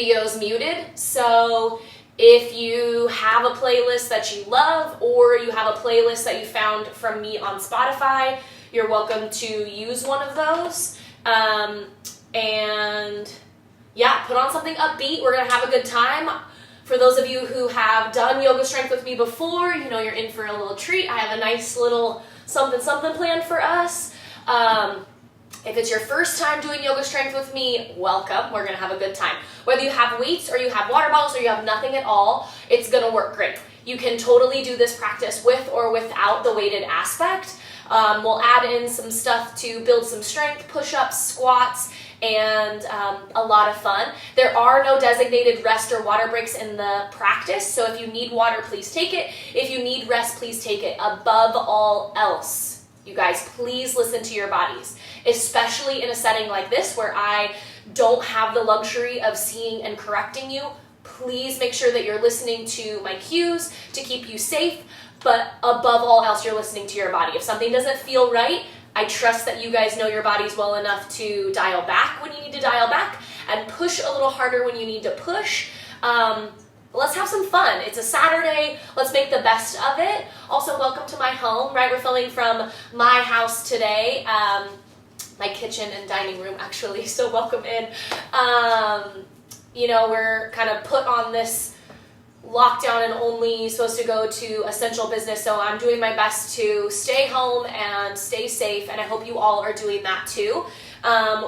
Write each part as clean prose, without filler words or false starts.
Videos muted, so if you have a playlist that you love or you have a playlist that you found from me on Spotify, you're welcome to use one of those. And yeah, put on something upbeat. We're gonna have a good time. For those of you who have done Yoga Strength with me before, you know you're in for a little treat. I have a nice little something planned for us. If it's your first time doing Yoga Strength with me, welcome. We're going to have a good time. Whether you have weights or you have water bottles or you have nothing at all, it's going to work great. You can totally do this practice with or without the weighted aspect. We'll add in some stuff to build some strength, push-ups, squats, and a lot of fun. There are no designated rest or water breaks in the practice, so if you need water, please take it. If you need rest, please take it. Above all else, you guys, please listen to your bodies, especially in a setting like this where I don't have the luxury of seeing and correcting you. Please make sure that you're listening to my cues to keep you safe, but above all else, you're listening to your body. If something doesn't feel right, I trust that you guys know your bodies well enough to dial back when you need to dial back and push a little harder when you need to push. Let's have some fun. It's a Saturday. Let's make the best of it. Also, welcome to my home, right? We're filming from my house today, my kitchen and dining room, actually, so welcome in. You know, we're kind of put on this lockdown and only supposed to go to essential business, so I'm doing my best to stay home and stay safe, and I hope you all are doing that too.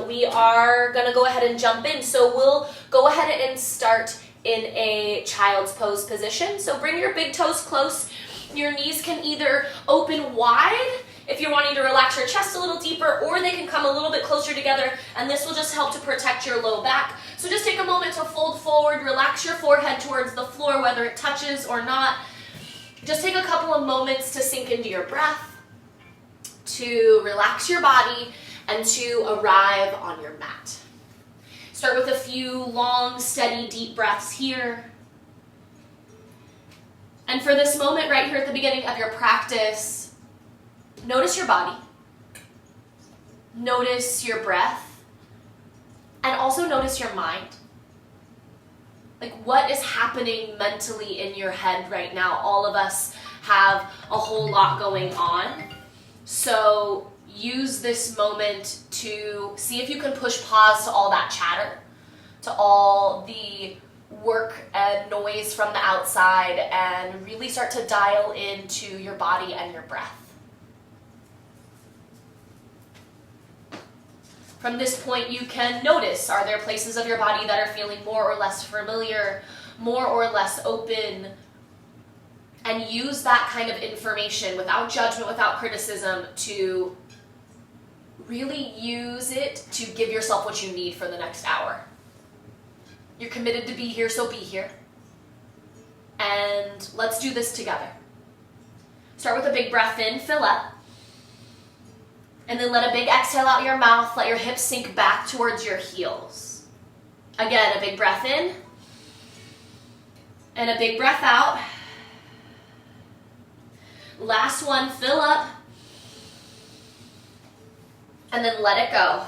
We are going to go ahead and jump in, so we'll go ahead and start in a child's pose position. So bring your big toes close. Your knees can either open wide if you're wanting to relax your chest a little deeper, or they can come a little bit closer together, and this will just help to protect your low back. So just take a moment to fold forward, relax your forehead towards the floor, whether it touches or not. Just take a couple of moments to sink into your breath, to relax your body, and to arrive on your mat. Start with a few long, steady, deep breaths here. And for this moment right here at the beginning of your practice, notice your body, notice your breath, and also notice your mind. Like, what is happening mentally in your head right now? All of us have a whole lot going on. So use this moment to see if you can push pause to all that chatter, to all the work and noise from the outside, and really start to dial into your body and your breath. From this point, you can notice, are there places of your body that are feeling more or less familiar, more or less open, and use that kind of information without judgment, without criticism, to really use it to give yourself what you need for the next hour. You're committed to be here, so be here. And let's do this together. Start with a big breath in, fill up. And then let a big exhale out your mouth. Let your hips sink back towards your heels. Again, a big breath in. And a big breath out. Last one, fill up. And then let it go.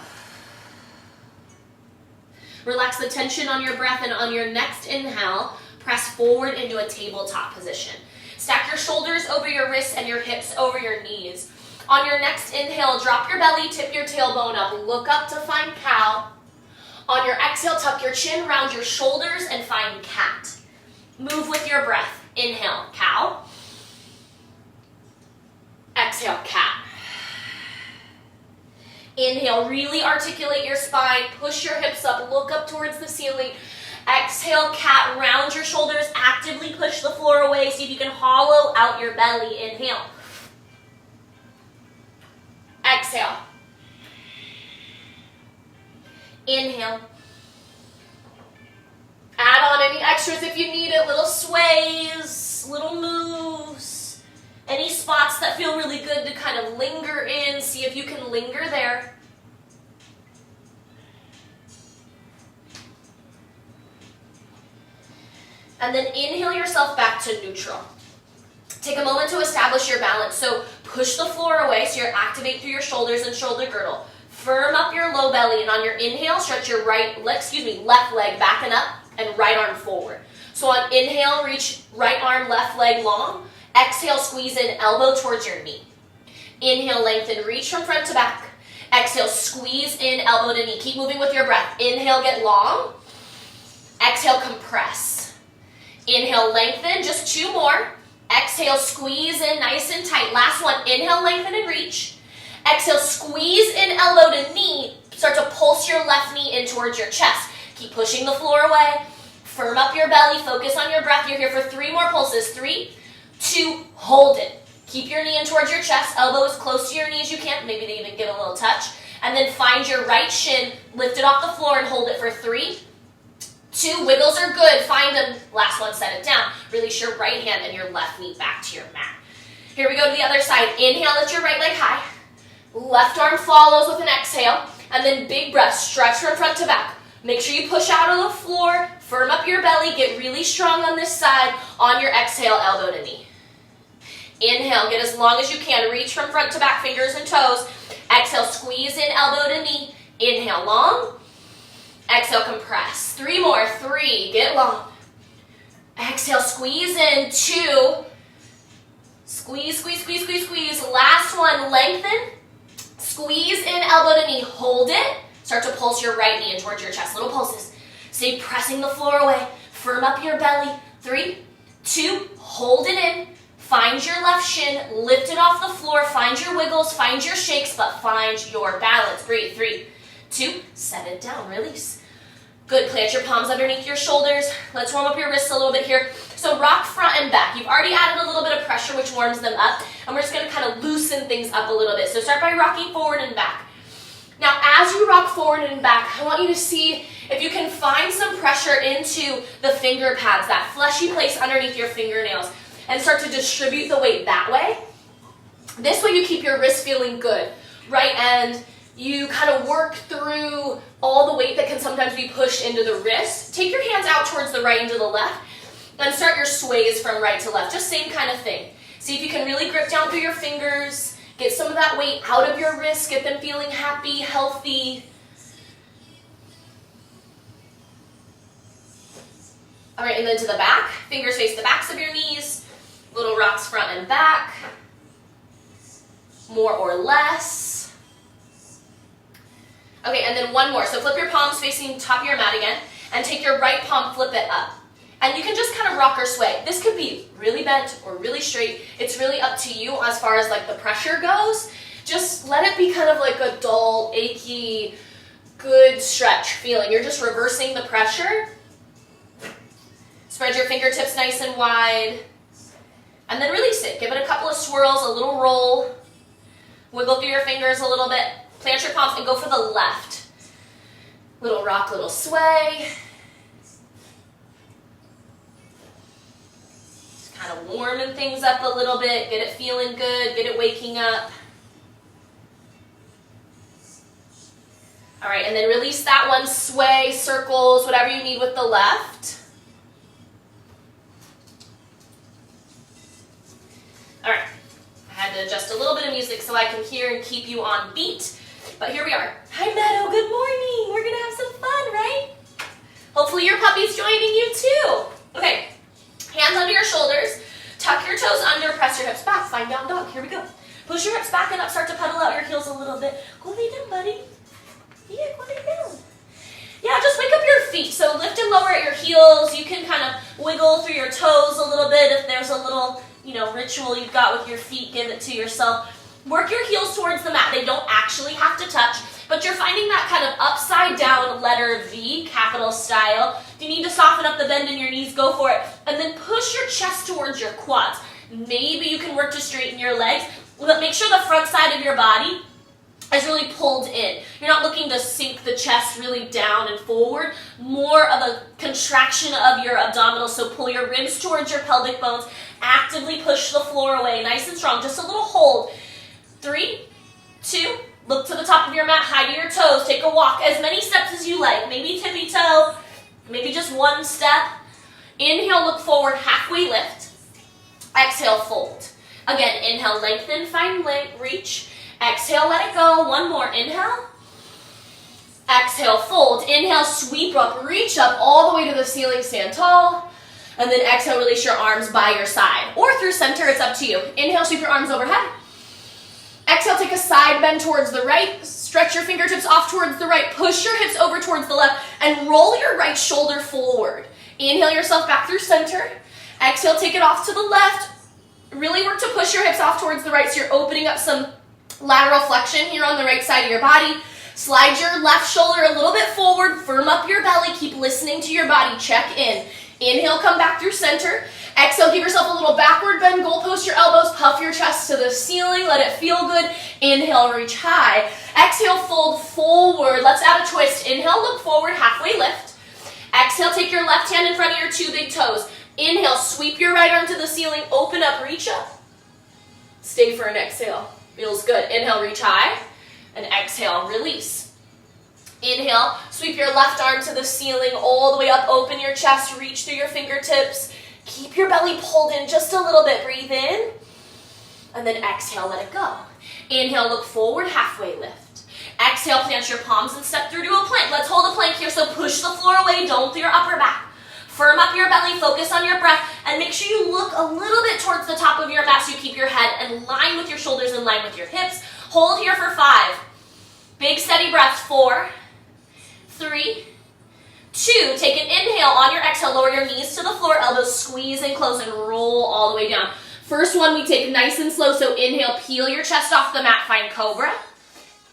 Relax the tension on your breath, and on your next inhale, press forward into a tabletop position. Stack your shoulders over your wrists and your hips over your knees. On your next inhale, drop your belly, tip your tailbone up, look up to find cow. On your exhale, tuck your chin, round your shoulders, and find cat. Move with your breath. Inhale, cow. Exhale, cat. Inhale, really articulate your spine, push your hips up, look up towards the ceiling. Exhale, cat, round your shoulders, actively push the floor away, see if you can hollow out your belly. Inhale. Exhale. Inhale. Add on any extras if you need it, little sways, little moves, any spots that feel really good to kind of linger in, see if you can linger there. And then inhale yourself back to neutral. Take a moment to establish your balance. So push the floor away so you activate through your shoulders and shoulder girdle. Firm up your low belly, and on your inhale, stretch your left leg back and up. and right arm forward. So on inhale, reach right arm, left leg long. Exhale, squeeze in, elbow towards your knee. Inhale, lengthen, reach from front to back. Exhale, squeeze in, elbow to knee. Keep moving with your breath. Inhale, get long. Exhale, compress. Inhale, lengthen, just 2 more. Exhale, squeeze in, nice and tight. Last one, inhale, lengthen and reach. Exhale, squeeze in, elbow to knee. Start to pulse your left knee in towards your chest. Keep pushing the floor away. Firm up your belly, focus on your breath. You're here for 3 more pulses. 3, 2, hold it. Keep your knee in towards your chest, elbow as close to your knee as you can. Maybe they even give a little touch. And then find your right shin, lift it off the floor and hold it for 3, 2, wiggles are good. Find them. Last one, set it down. Release your right hand and your left knee back to your mat. Here we go to the other side. Inhale, lift your right leg high. Left arm follows with an exhale. And then big breath, stretch from front to back. Make sure you push out of the floor, firm up your belly, get really strong on this side. On your exhale, elbow to knee. Inhale, get as long as you can. Reach from front to back, fingers and toes. Exhale, squeeze in, elbow to knee. Inhale, long. Exhale, compress. 3 more. 3, get long. Exhale, squeeze in. 2. Squeeze, squeeze, squeeze, squeeze, squeeze. Last one, lengthen. Squeeze in, elbow to knee. Hold it. Start to pulse your right knee in towards your chest. Little pulses. Stay pressing the floor away. Firm up your belly. 3, 2, hold it in. Find your left shin, lift it off the floor, find your wiggles, find your shakes, but find your balance. Breathe. 3, 2, set it down, release. Good, plant your palms underneath your shoulders. Let's warm up your wrists a little bit here. So rock front and back. You've already added a little bit of pressure, which warms them up, and we're just gonna kind of loosen things up a little bit. So start by rocking forward and back. Now, as you rock forward and back, I want you to see if you can find some pressure into the finger pads, that fleshy place underneath your fingernails, and start to distribute the weight that way. This way you keep your wrists feeling good, right? And you kind of work through all the weight that can sometimes be pushed into the wrist. Take your hands out towards the right and to the left, and start your sways from right to left. Just same kind of thing. See if you can really grip down through your fingers, get some of that weight out of your wrists, get them feeling happy, healthy. All right, and then to the back. Fingers face the backs of your knees. Little rocks front and back. More or less. Okay, and then one more. So flip your palms facing top of your mat again, and take your right palm, flip it up. And you can just kind of rock or sway. This could be really bent or really straight. It's really up to you as far as like the pressure goes. Just let it be kind of like a dull, achy, good stretch feeling. You're just reversing the pressure. Spread your fingertips nice and wide. And then release it. Give it a couple of swirls, a little roll. Wiggle through your fingers a little bit. Plant your palms and go for the left. Little rock, little sway. Just kind of warming things up a little bit. Get it feeling good. Get it waking up. All right, and then release that one. Sway, circles, whatever you need with the left. All right, I had to adjust a little bit of music so I can hear and keep you on beat, but here we are. Hi Meadow, good morning. We're gonna have some fun, right? Hopefully your puppy's joining you too. Okay, hands under your shoulders, tuck your toes under, press your hips back, find down dog, here we go. Push your hips back and up, start to pedal out your heels a little bit. Go lay down, buddy. Yeah, go lay down. Yeah, just wake up your feet. So lift and lower at your heels. You can kind of wiggle through your toes a little bit if there's a little ritual you've got with your feet, give it to yourself. Work your heels towards the mat. They don't actually have to touch, but you're finding that kind of upside down letter V, capital style. If you need to soften up the bend in your knees, go for it. And then push your chest towards your quads. Maybe you can work to straighten your legs, but make sure the front side of your body is really pulled in. You're not looking to sink the chest really down and forward. More of a contraction of your abdominals, so pull your ribs towards your pelvic bones. Actively push the floor away, nice and strong. Just a little hold. 3, 2, look to the top of your mat, high to your toes. Take a walk, as many steps as you like. Maybe tippy toe, maybe just one step. Inhale, look forward, halfway lift. Exhale, fold. Again, inhale, lengthen, find reach. Exhale, let it go. One more. Inhale. Exhale, fold. Inhale, sweep up, reach up all the way to the ceiling, stand tall. And then exhale, release your arms by your side. Or through center, it's up to you. Inhale, sweep your arms overhead. Exhale, take a side bend towards the right. Stretch your fingertips off towards the right. Push your hips over towards the left. And roll your right shoulder forward. Inhale yourself back through center. Exhale, take it off to the left. Really work to push your hips off towards the right so you're opening up some lateral flexion here on the right side of your body. Slide your left shoulder a little bit forward. Firm up your belly. Keep listening to your body. Check in. Inhale, come back through center. Exhale, give yourself a little backward bend. Goal post your elbows. Puff your chest to the ceiling. Let it feel good. Inhale, reach high. Exhale, fold forward. Let's add a twist. Inhale, look forward. Halfway lift. Exhale, take your left hand in front of your two big toes. Inhale, sweep your right arm to the ceiling. Open up, reach up. Stay for an exhale. Feels good. Inhale, reach high. And exhale, release. Inhale, sweep your left arm to the ceiling, all the way up, open your chest, reach through your fingertips. Keep your belly pulled in just a little bit, breathe in. And then exhale, let it go. Inhale, look forward, halfway lift. Exhale, plant your palms and step through to a plank. Let's hold a plank here, so push the floor away, don't through your upper back. Firm up your belly, focus on your breath, and make sure you look a little bit towards the top of your mat so you keep your head in line with your shoulders, in line with your hips. Hold here for 5. Big steady breaths. 4, 3, 2. Take an inhale. On your exhale, lower your knees to the floor, elbows squeeze and close and roll all the way down. First one we take nice and slow, so inhale, peel your chest off the mat, find cobra.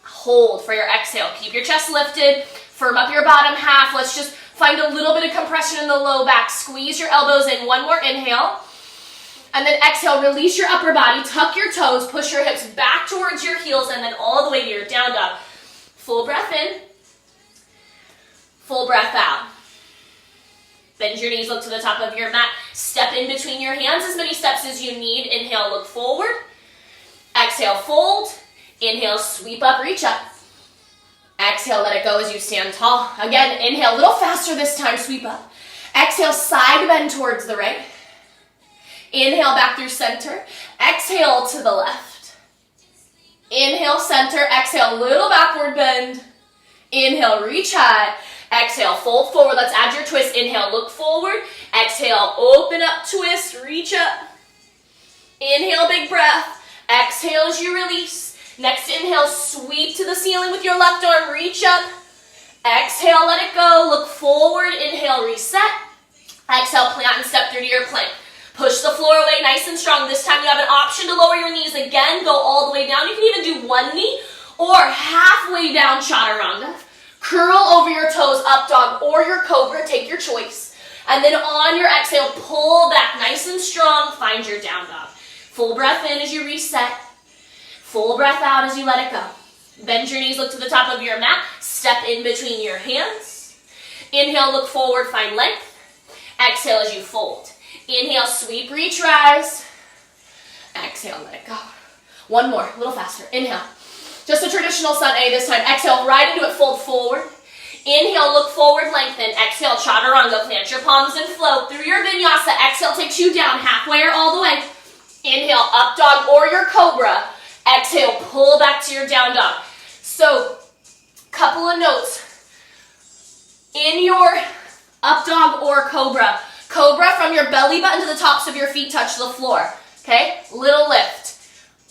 Hold for your exhale. Keep your chest lifted, firm up your bottom half. Let's just find a little bit of compression in the low back. Squeeze your elbows in. One more inhale. And then exhale, release your upper body, tuck your toes, push your hips back towards your heels, and then all the way to your down dog. Full breath in, full breath out. Bend your knees, look to the top of your mat. Step in between your hands, as many steps as you need. Inhale, look forward. Exhale, fold. Inhale, sweep up, reach up. Exhale, let it go as you stand tall. Again, inhale, a little faster this time, sweep up. Exhale, side bend towards the right. Inhale, back through center. Exhale to the left. Inhale, center. Exhale, little backward bend. Inhale, reach high. Exhale, fold forward. Let's add your twist. Inhale, look forward. Exhale, open up, twist, reach up. Inhale, big breath. Exhale as you release. Next inhale, sweep to the ceiling with your left arm. Reach up. Exhale, let it go. Look forward. Inhale, reset. Exhale, plant and step through to your plank. Push the floor away nice and strong. This time you have an option to lower your knees again. Go all the way down. You can even do one knee or halfway down chaturanga. Curl over your toes, up dog or your cobra. Take your choice. And then on your exhale, pull back nice and strong. Find your down dog. Full breath in as you reset. Full breath out as you let it go. Bend your knees, look to the top of your mat. Step in between your hands. Inhale, look forward, find length. Exhale as you fold. Inhale, sweep, reach, rise. Exhale, let it go. One more, a little faster. Inhale. Just a traditional sun A this time. Exhale, right into it, fold forward. Inhale, look forward, lengthen. Exhale, chaturanga, plant your palms and flow through your vinyasa. Exhale takes you down halfway or all the way. Inhale, up dog or your cobra. Exhale, pull back to your down dog. So, couple of notes. In your up dog or cobra, cobra from your belly button to the tops of your feet touch the floor. Okay? Little lift.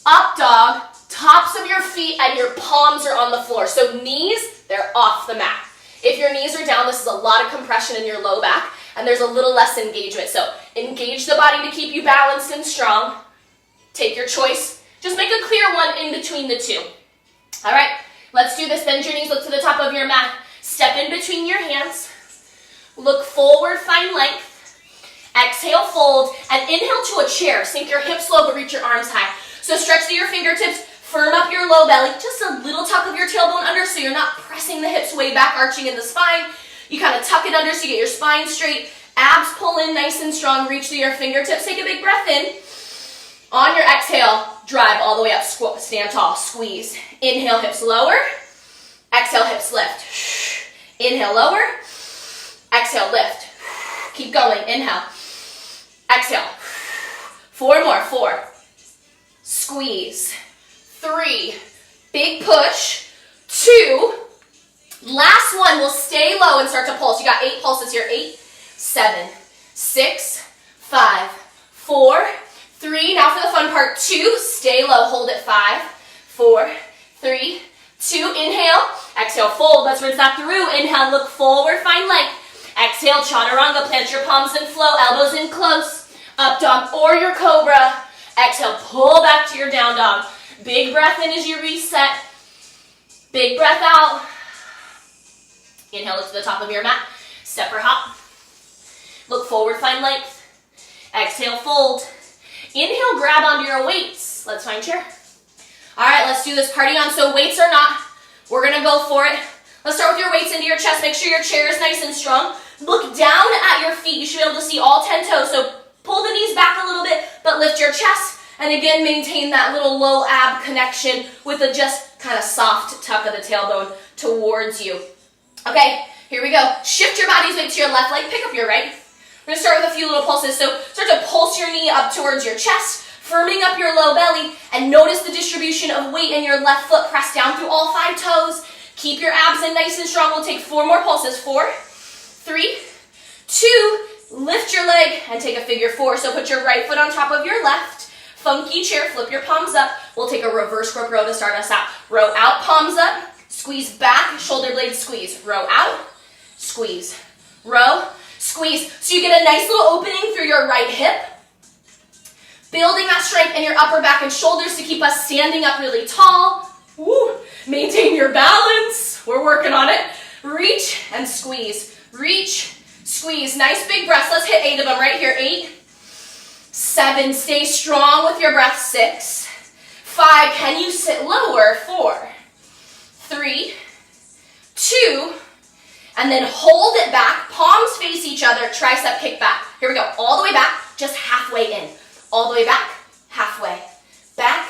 Up dog, tops of your feet and your palms are on the floor. So knees, they're off the mat. If your knees are down, this is a lot of compression in your low back and there's a little less engagement. So engage the body to keep you balanced and strong. Take your choice. Just make a clear one in between the two. All right, let's do this. Bend your knees, look to the top of your mat. Step in between your hands. Look forward, find length. Exhale, fold, and inhale to a chair. Sink your hips low, but reach your arms high. So stretch through your fingertips, firm up your low belly, just a little tuck of your tailbone under so you're not pressing the hips way back, arching in the spine. You kind of tuck it under so you get your spine straight. Abs pull in nice and strong, reach through your fingertips. Take a big breath in. On your exhale, drive all the way up, stand tall, squeeze. Inhale, hips lower. Exhale, hips lift. Inhale, lower. Exhale, lift. Keep going, inhale. Exhale. 4 more, 4. Squeeze. 3. Big push. 2. Last one, we'll stay low and start to pulse. You got 8 pulses here. 8, 7, 6, 5, 4, 3. Now for the fun part, 2. Stay low, hold it. 5, 4, 3, 2. Inhale, exhale, fold. Let's rinse that through. Inhale, look forward, find length. Exhale, chaturanga, plant your palms in flow, elbows in close. Up dog or your cobra. Exhale, pull back to your down dog. Big breath in as you reset. Big breath out. Inhale, lift to the top of your mat. Step or hop. Look forward, find length. Exhale, fold. Inhale, grab onto your weights. Let's find chair. All right, let's do this. Party on. So weights or not, we're going to go for it. Let's start with your weights into your chest. Make sure your chair is nice and strong. Look down at your feet. You should be able to see all 10 toes. So pull the knees back a little bit, but lift your chest. And again, maintain that little low ab connection with a just kind of soft tuck of the tailbone towards you. Okay, here we go. Shift your body's weight to your left leg. Pick up your right. We're going to start with a few little pulses. So start to pulse your knee up towards your chest, firming up your low belly, and notice the distribution of weight in your left foot. Press down through all 5 toes. Keep your abs in nice and strong. We'll take 4 more pulses. 4, 3, 2. Lift your leg and take a figure 4. So put your right foot on top of your left. Funky chair, flip your palms up. We'll take a reverse crook row to start us out. Row out, palms up. Squeeze back, shoulder blades squeeze. Row out, squeeze. Row, squeeze. So you get a nice little opening through your right hip. Building that strength in your upper back and shoulders to keep us standing up really tall. Woo. Maintain your balance. We're working on it. Reach and squeeze. Reach, squeeze. Nice big breaths. Let's hit 8 of them right here. 8, 7. Stay strong with your breath. 6, 5. Can you sit lower? 4, 3, 2. And then hold it back. Palms face each other. Tricep kick back. Here we go. All the way back. Just halfway in. All the way back. Halfway. Back.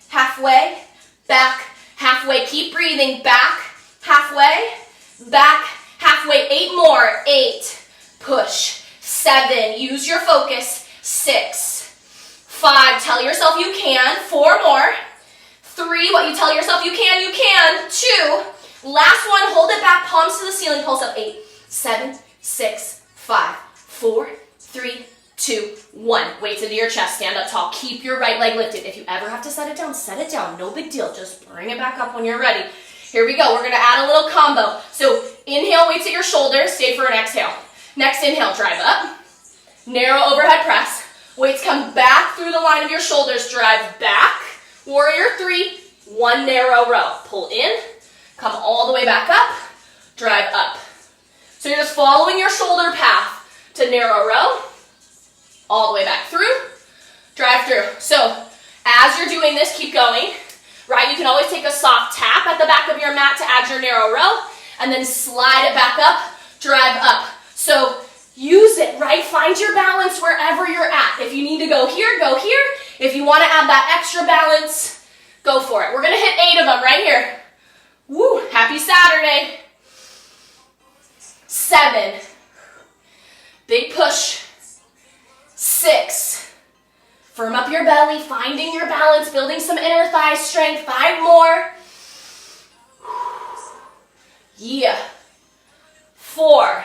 Halfway. Back. Halfway. Keep breathing. Back. Halfway. Back. Halfway. 8 more. 8. Push. 7. Use your focus. 6. 5. Tell yourself you can. 4 more. 3. What you tell yourself you can, you can. 2. Last one. Hold it back. Palms to the ceiling. Pulse up. 8, 7, 6, 5, 4, 3, 2, 1. Weights into your chest. Stand up tall. Keep your right leg lifted. If you ever have to set it down, set it down. No big deal. Just bring it back up when you're ready. Here we go. We're going to add a little combo. So inhale, weights at your shoulders. Stay for an exhale. Next inhale, drive up. Narrow overhead press. Weights come back through the line of your shoulders. Drive back. Warrior 3. 1 narrow row. Pull in. Come all the way back up. Drive up. So you're just following your shoulder path to narrow row. All the way back through. Drive through. So as you're doing this, keep going. Right, you can always take a soft tap at the back of your mat to add your narrow row, and then slide it back up, drive up. So use it, right? Find your balance wherever you're at. If you need to go here, go here. If you want to add that extra balance, go for it. We're going to hit 8 of them right here. Woo, happy Saturday. 7. Big push. 6. Firm up your belly, finding your balance, building some inner thigh strength. 5 more. Yeah. 4.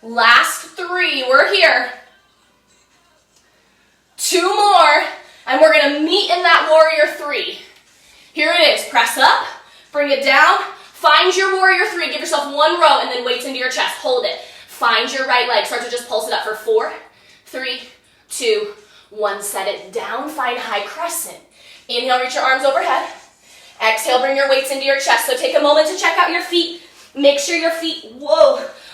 Last 3, we're here. 2 more, and we're gonna meet in that warrior 3. Here it is, press up, bring it down, find your warrior 3, give yourself 1 row, and then weights into your chest, hold it. Find your right leg, start to just pulse it up for 4, 3, 2, 1, set it down, find high crescent. Inhale, reach your arms overhead. Exhale, bring your weights into your chest. So take a moment to check out your feet. Make sure your feet,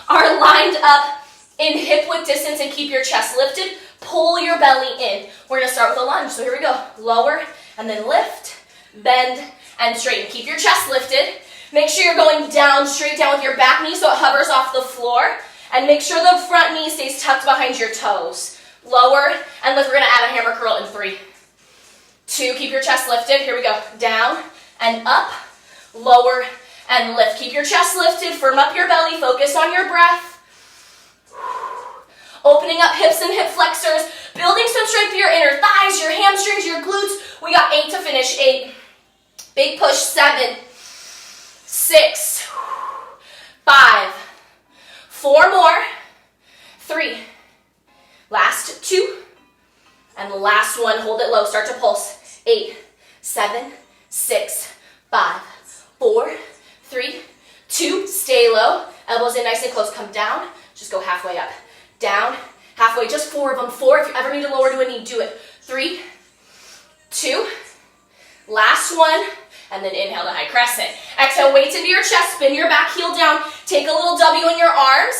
are lined up in hip width distance and keep your chest lifted. Pull your belly in. We're gonna start with a lunge. So here we go. Lower and then lift, bend, and straighten. Keep your chest lifted. Make sure you're going down, straight down with your back knee so it hovers off the floor. And make sure the front knee stays tucked behind your toes. Lower and lift. We're gonna add a hammer curl in 3, 2. Keep your chest lifted. Here we go. Down and up. Lower and lift. Keep your chest lifted. Firm up your belly. Focus on your breath. Opening up hips and hip flexors. Building some strength for your inner thighs, your hamstrings, your glutes. We got 8 to finish. 8. Big push. 7. 6, 5, 4 more, 3, last 2, and the last one, hold it low, start to pulse. 8, 7, 6, 5, 4, 3, 2, stay low, elbows in nice and close, come down, just go halfway up, down, halfway, just 4 of them, 4, if you ever need to lower to a knee, do it. 3, 2, last one, and then inhale to high crescent. Exhale, weights into your chest, spin your back heel down, take a little W in your arms,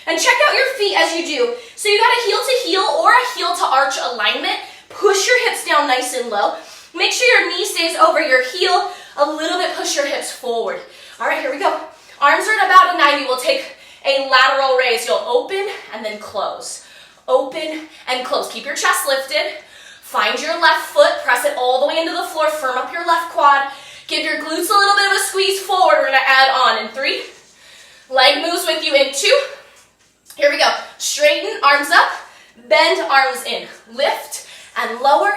and check out your feet as you do. So you got a heel to heel or a heel to arch alignment. Push your hips down nice and low. Make sure your knee stays over your heel. A little bit, push your hips forward. All right, here we go. Arms are at about a 90. We'll take a lateral raise. You'll open and then close. Open and close. Keep your chest lifted. Find your left foot. Press it all the way into the floor. Firm up your left quad. Give your glutes a little bit of a squeeze forward. We're going to add on in 3. Leg moves with you in 2. Here we go. Straighten, arms up. Bend, arms in. Lift and lower.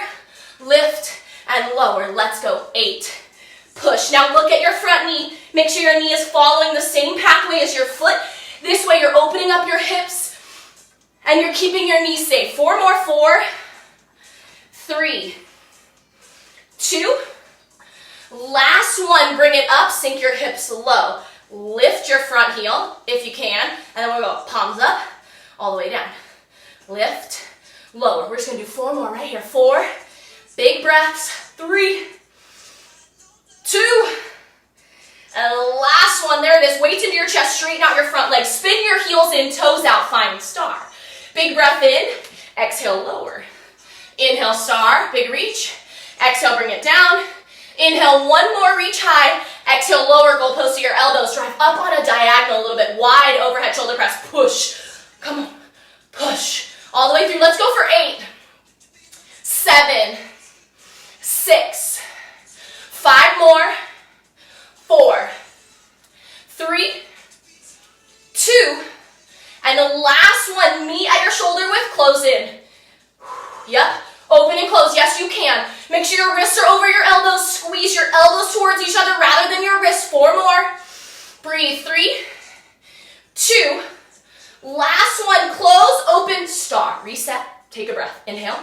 Lift and lower. Let's go. 8. Push. Now look at your front knee. Make sure your knee is following the same pathway as your foot. This way you're opening up your hips and you're keeping your knees safe. 4 more. 4, 3, 2. Last one. Bring it up. Sink your hips low. Lift your front heel if you can. And then we'll go palms up all the way down. Lift, lower. We're just going to do 4 more right here. 4. Big breaths. 3, 2, and last one. There it is. Weights into your chest. Straighten out your front leg. Spin your heels in, toes out. Find star. Big breath in. Exhale, lower. Inhale, star. Big reach. Exhale, bring it down. Inhale, 1 more, reach high. Exhale, lower, goalpost to your elbows. Drive up on a diagonal a little bit. Wide overhead shoulder press. Push. Come on. Push. All the way through. Let's go for 8, 7, 6, 5 more, 4, 3, 2, and the last one, knee at your shoulder width, close in. Yep, open and close, yes you can. Make sure your wrists are over your elbows, squeeze your elbows towards each other rather than your wrists. 4 more, breathe. 3, 2, last one, close, open, star. Reset, take a breath, inhale.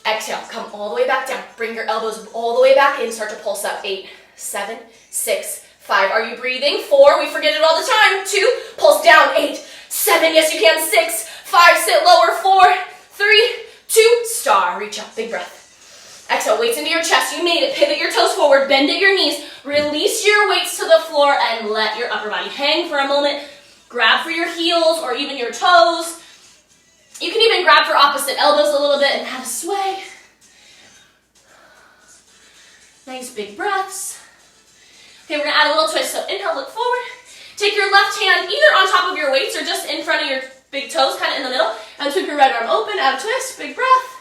Exhale, come all the way back down. Bring your elbows all the way back in. Start to pulse up. 8, 7, 6, 5. Are you breathing? 4, we forget it all the time. 2, pulse down. 8, 7, yes you can. 6, 5, sit lower. 4, 3, 2, star. Reach up, big breath. Exhale, weights into your chest. You made it. Pivot your toes forward. Bend at your knees. Release your weights to the floor and let your upper body hang for a moment. Grab for your heels or even your toes. You can even grab for opposite elbows a little bit and have a sway. Nice big breaths. Okay, we're going to add a little twist. So inhale, look forward. Take your left hand either on top of your weights or just in front of your big toes, kind of in the middle. And sweep your right arm open, add a twist, big breath.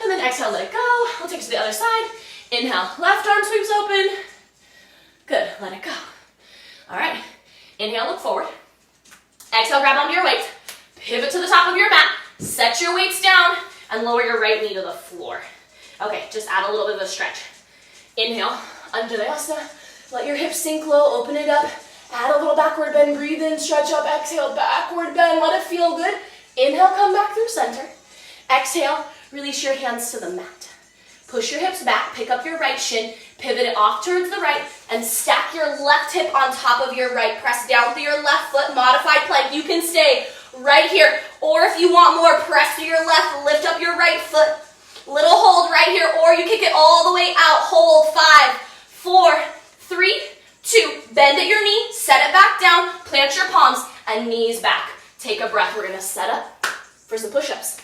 And then exhale, let it go. We'll take it to the other side. Inhale, left arm sweeps open. Good, let it go. All right, inhale, look forward. Exhale, grab onto your weights. Pivot to the top of your mat, set your weights down, and lower your right knee to the floor. Okay, just add a little bit of a stretch. Inhale, Anjaneyasana. Let your hips sink low, open it up. Add a little backward bend, breathe in, stretch up, exhale, backward bend, let it feel good. Inhale, come back through center. Exhale, release your hands to the mat. Push your hips back, pick up your right shin, pivot it off towards the right, and stack your left hip on top of your right. Press down through your left foot, modified plank. You can stay right here, or if you want more, press to your left, lift up your right foot. Little hold right here, or you kick it all the way out. Hold. 5, 4, 3, 2. Bend at your knee, set it back down, plant your palms, and knees back. Take a breath. We're going to set up for some push-ups.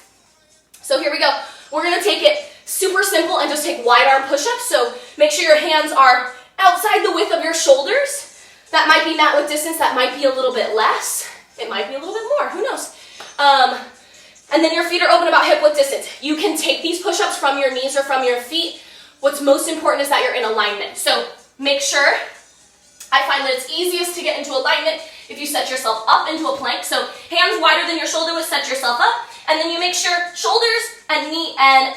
So here we go. We're going to take it super simple and just take wide arm push-ups. So make sure your hands are outside the width of your shoulders. That might be mat width distance. That might be a little bit less. It might be a little bit more. Who knows? And then your feet are open about hip width distance. You can take these push-ups from your knees or from your feet. What's most important is that you're in alignment. So make sure, I find that it's easiest to get into alignment if you set yourself up into a plank. So hands wider than your shoulder width, set yourself up. And then you make sure shoulders and knee and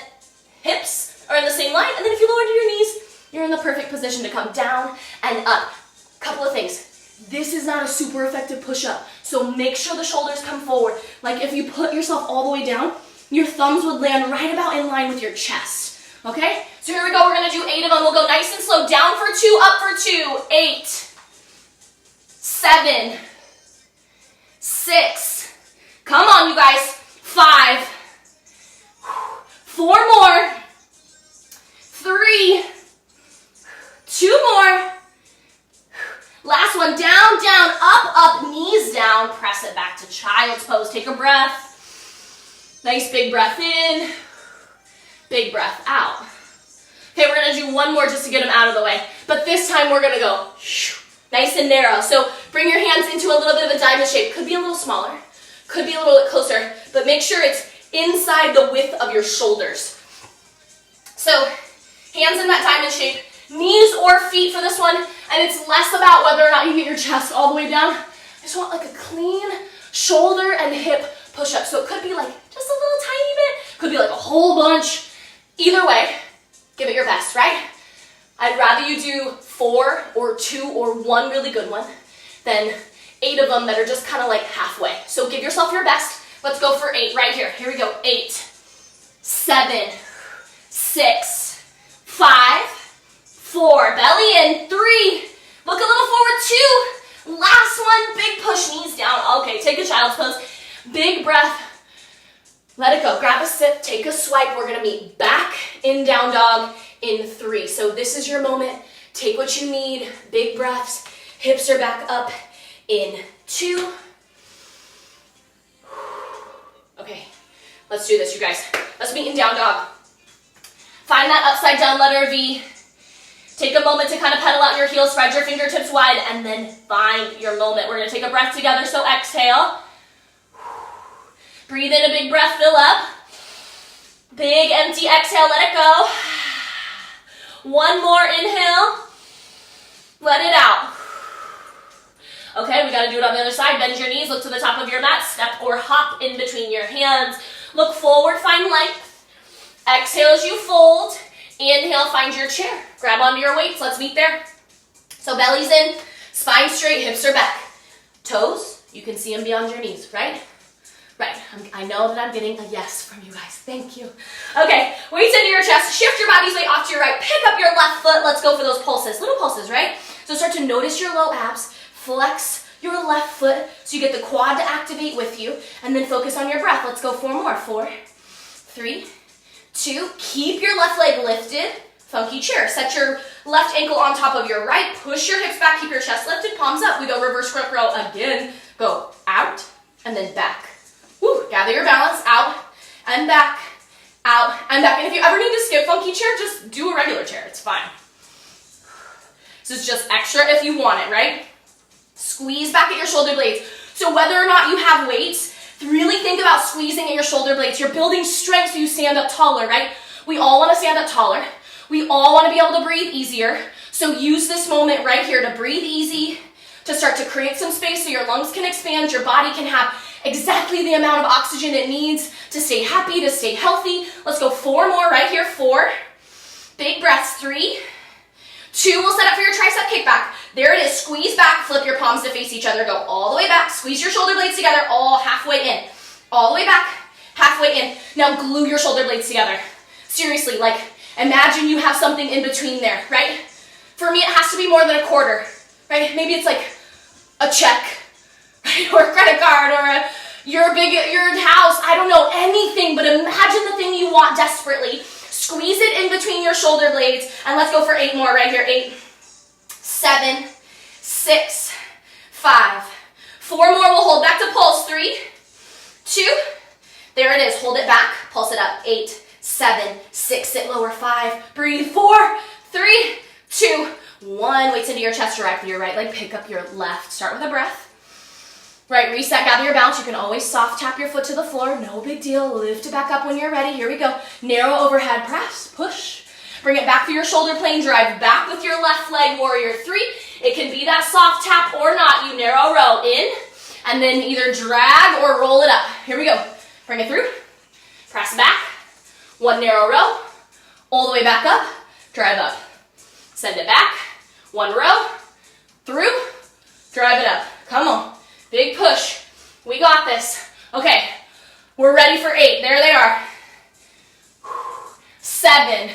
hips are in the same line. And then if you lower to your knees, you're in the perfect position to come down and up. Couple of things. This is not a super effective push-up, so make sure the shoulders come forward. Like if you put yourself all the way down, your thumbs would land right about in line with your chest, okay? So here we go, we're gonna do 8 of them. We'll go nice and slow. Down for 2, up for 2. 8, 7, 6. Come on, you guys. 5. 4 more. 3. 2 more. Last one, down, down, up, up, knees down. Press it back to child's pose. Take a breath. Nice big breath in. Big breath out. Okay, we're gonna do one more just to get them out of the way. But this time we're gonna go nice and narrow. So bring your hands into a little bit of a diamond shape. Could be a little smaller, could be a little bit closer, but make sure it's inside the width of your shoulders. So hands in that diamond shape. Knees or feet for this one, and it's less about whether or not you get your chest all the way down. I just want like a clean shoulder and hip push-up. So it could be like just a little tiny bit, could be like a whole bunch. Either way, give it your best, right? I'd rather you do 4 or 2 or 1 really good one than 8 of them that are just kind of like halfway. So give yourself your best. Let's go for 8 right here. Here we go. 8, 7, 6, 5, 4, belly in, 3, look a little forward, 2, last one, big push, knees down. Okay, take a child's pose, big breath, let it go, grab a sip, take a swipe. We're gonna meet back in down dog in 3. So this is your moment, take what you need, big breaths, hips are back up in 2. Okay, let's do this, you guys. Let's meet in down dog. Find that upside down letter V. Take a moment to kind of pedal out your heels, spread your fingertips wide, and then find your moment. We're gonna take a breath together, so exhale. Breathe in a big breath, fill up. Big empty exhale, let it go. One more inhale, let it out. Okay, we gotta do it on the other side. Bend your knees, look to the top of your mat, step or hop in between your hands. Look forward, find length. Exhale as you fold. Inhale, find your chair. Grab onto your weights, let's meet there. So belly's in, spine straight, hips are back. Toes, you can see them beyond your knees, right? Right, I know that I'm getting a yes from you guys, thank you. Okay, weights into your chest, shift your body's weight off to your right, pick up your left foot, let's go for those pulses, little pulses, right? So start to notice your low abs, flex your left foot so you get the quad to activate with you, and then focus on your breath. Let's go 4 more, 4, 3, 2, keep your left leg lifted, funky chair. Set your left ankle on top of your right, push your hips back, keep your chest lifted, palms up. We go reverse crunch row again. Go out and then back. Woo, gather your balance, out and back, out and back. And if you ever need to skip funky chair, just do a regular chair, it's fine. This is just extra if you want it, right? Squeeze back at your shoulder blades. So whether or not you have weights, really think about squeezing at your shoulder blades. You're building strength so you stand up taller, right? We all want to stand up taller. We all want to be able to breathe easier. So use this moment right here to breathe easy, to start to create some space so your lungs can expand, your body can have exactly the amount of oxygen it needs to stay happy, to stay healthy. Let's go 4 more right here. 4. Big breaths. 3, 2. We'll set up for your tricep kickback. There it is. Squeeze back, flip your palms to face each other. Go all the way back. Squeeze your shoulder blades together, all halfway in. All the way back, halfway in. Now glue your shoulder blades together. Seriously, like imagine you have something in between there, right? For me, it has to be more than a quarter, right? Maybe it's like a check, right? Or a credit card, or your house. I don't know, anything, but imagine the thing you want desperately. Squeeze it in between your shoulder blades, and let's go for 8 more right here. 8, 7, 6, 5, 4 more. We'll hold back to pulse. 3, 2, there it is. Hold it back, pulse it up. 8, 7, 6, sit lower. 5, breathe. 4, 3, 2, 1. Weights into your chest, directly your right leg. Pick up your left. Start with a breath. Right, reset, gather your balance. You can always soft tap your foot to the floor. No big deal. Lift it back up when you're ready. Here we go. Narrow overhead press. Push. Bring it back through your shoulder plane. Drive back with your left leg. Warrior 3. It can be that soft tap or not. You narrow row in, and then either drag or roll it up. Here we go. Bring it through. Press back. 1 narrow row. All the way back up. Drive up. Send it back. One row, through, drive it up. Come on, big push. We got this. Okay, we're ready for 8. There they are. 7.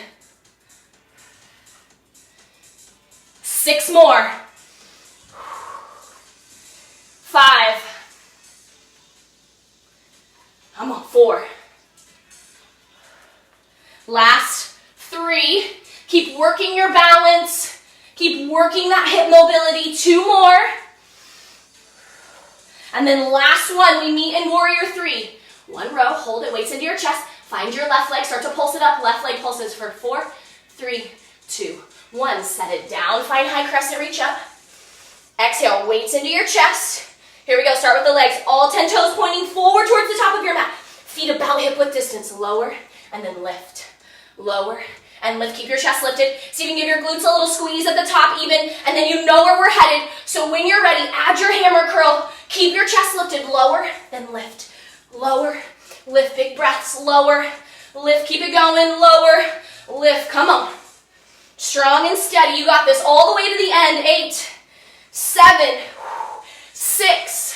6 more. 5. Come on, 4. Last 3. Keep working your balance. Keep working that hip mobility. 2 more. And then last one, we meet in warrior 3. One row, hold it, weights into your chest. Find your left leg, start to pulse it up. Left leg pulses for 4, 3, 2, 1. Set it down, find high crescent, reach up. Exhale, weights into your chest. Here we go, start with the legs. All 10 toes pointing forward towards the top of your mat. Feet about hip width distance. Lower and then lift. Lower and lift. Keep your chest lifted. See if you can give your glutes a little squeeze at the top even, and then you know where we're headed. So when you're ready, add your hammer curl. Keep your chest lifted. Lower, then lift. Lower, lift. Big breaths. Lower, lift. Keep it going. Lower, lift. Come on. Strong and steady. You got this all the way to the end. 8, 7, 6,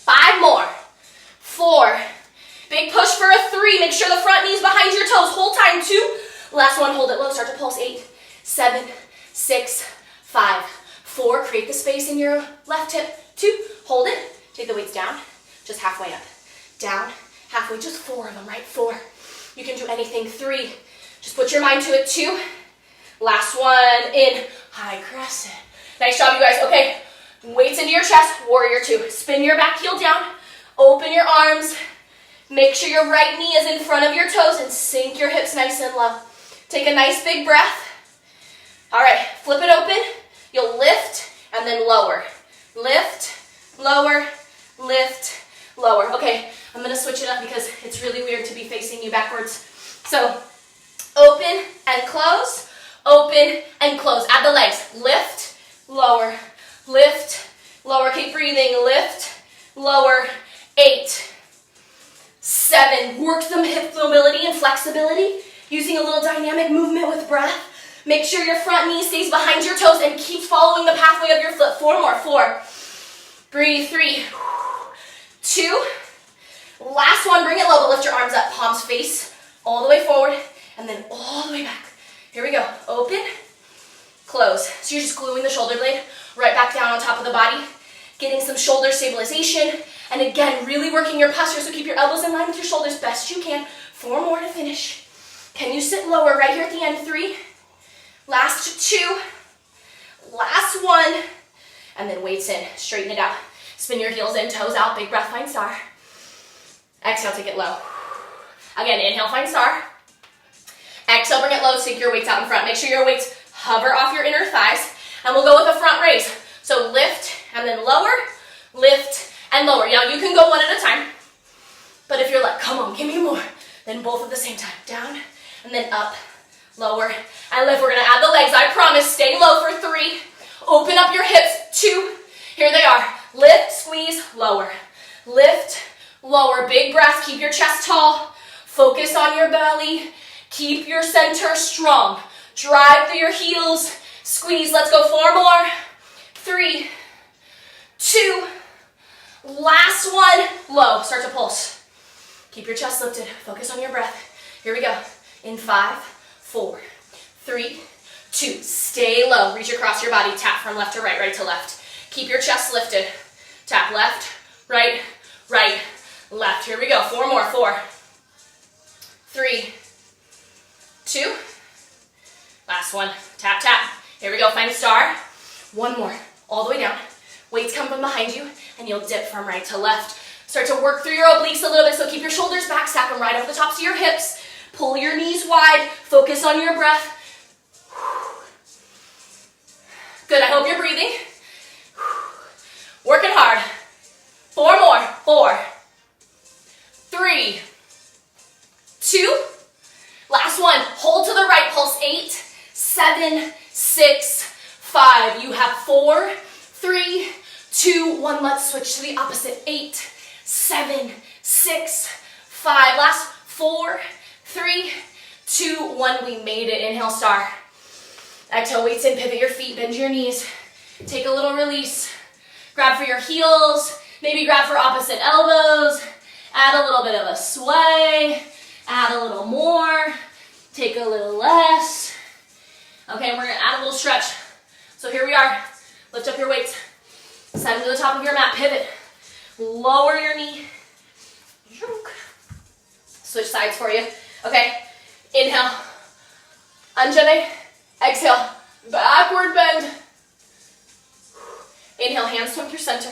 5 more. 4. Big push for a 3. Make sure the front knee's behind your toes. Hold time. 2. Last one. Hold it low. Start to pulse. 8, 7, 6, 5, 4. Create the space in your left hip. 2. Hold it. Take the weights down. Just halfway up. Down. Halfway. Just 4 of them, right? 4. You can do anything. 3. Just put your mind to it. 2. Last one. In. High crescent. Nice job, you guys. Okay. Weights into your chest. Warrior 2. Spin your back heel down. Open your arms. Make sure your right knee is in front of your toes and sink your hips nice and low. Take a nice big breath. All right, flip it open. You'll lift and then lower. Lift, lower, lift, lower. Okay, I'm gonna switch it up because it's really weird to be facing you backwards. So, open and close, open and close. Add the legs. Lift, lower, lift, lower. Keep breathing. Lift, lower. 8, 7. Work some hip mobility and flexibility using a little dynamic movement with breath. Make sure your front knee stays behind your toes and keep following the pathway of your foot. 4 more. 4. Breathe. 3, 2. Last one. Bring it low, but lift your arms up. Palms face all the way forward and then all the way back. Here we go. Open, close. So you're just gluing the shoulder blade right back down on top of the body, getting some shoulder stabilization. And again, really working your posture, so keep your elbows in line with your shoulders best you can. 4 more to finish. Can you sit lower right here at the end? 3. Last 2. Last 1. And then weights in. Straighten it out. Spin your heels in, toes out. Big breath, find star. Exhale, take it low. Again, inhale, find star. Exhale, bring it low. Sink your weights out in front. Make sure your weights hover off your inner thighs. And we'll go with a front raise. So lift and then lower. Lift and lower. Now you can go one at a time, but if you're like, come on, give me more, then both at the same time. Down and then up, lower and lift. We're gonna add the legs. I promise. Stay low for 3. Open up your hips. 2. Here they are. Lift, squeeze, lower. Lift, lower. Big breath. Keep your chest tall. Focus on your belly. Keep your center strong. Drive through your heels. Squeeze. Let's go. 4 more. 3, 2. Last one. Low. Start to pulse. Keep your chest lifted. Focus on your breath. Here we go. In 5, 4, 3, 2. Stay low. Reach across your body. Tap from left to right, right to left. Keep your chest lifted. Tap left, right, right, left. Here we go. 4 more. 4, 3, 2. Last one. Tap, tap. Here we go. Find star. 1 more. All the way down. Weights come from behind you, and you'll dip from right to left. Start to work through your obliques a little bit, so keep your shoulders back, stack them right over the tops of your hips. Pull your knees wide, focus on your breath. Good, I hope you're breathing. Working hard. 4 more. 4, 3, 2. Last one. Hold to the right, pulse. 8, 7, 6, 5. You have 4, 3, 2, 1. Let's switch to the opposite. 8, 7, 6, 5. Last 4, 3, 2, 1. We made it. Inhale, star. Exhale, weights in, pivot your feet, bend your knees. Take a little release. Grab for your heels, maybe grab for opposite elbows. Add a little bit of a sway. Add a little more. Take a little less. Okay, we're gonna add a little stretch. So here we are. Lift up your weights. Send them to the top of your mat, pivot. Lower your knee. Switch sides for you. Okay, inhale. Anjane. Exhale. Backward bend. Inhale, hands come through center.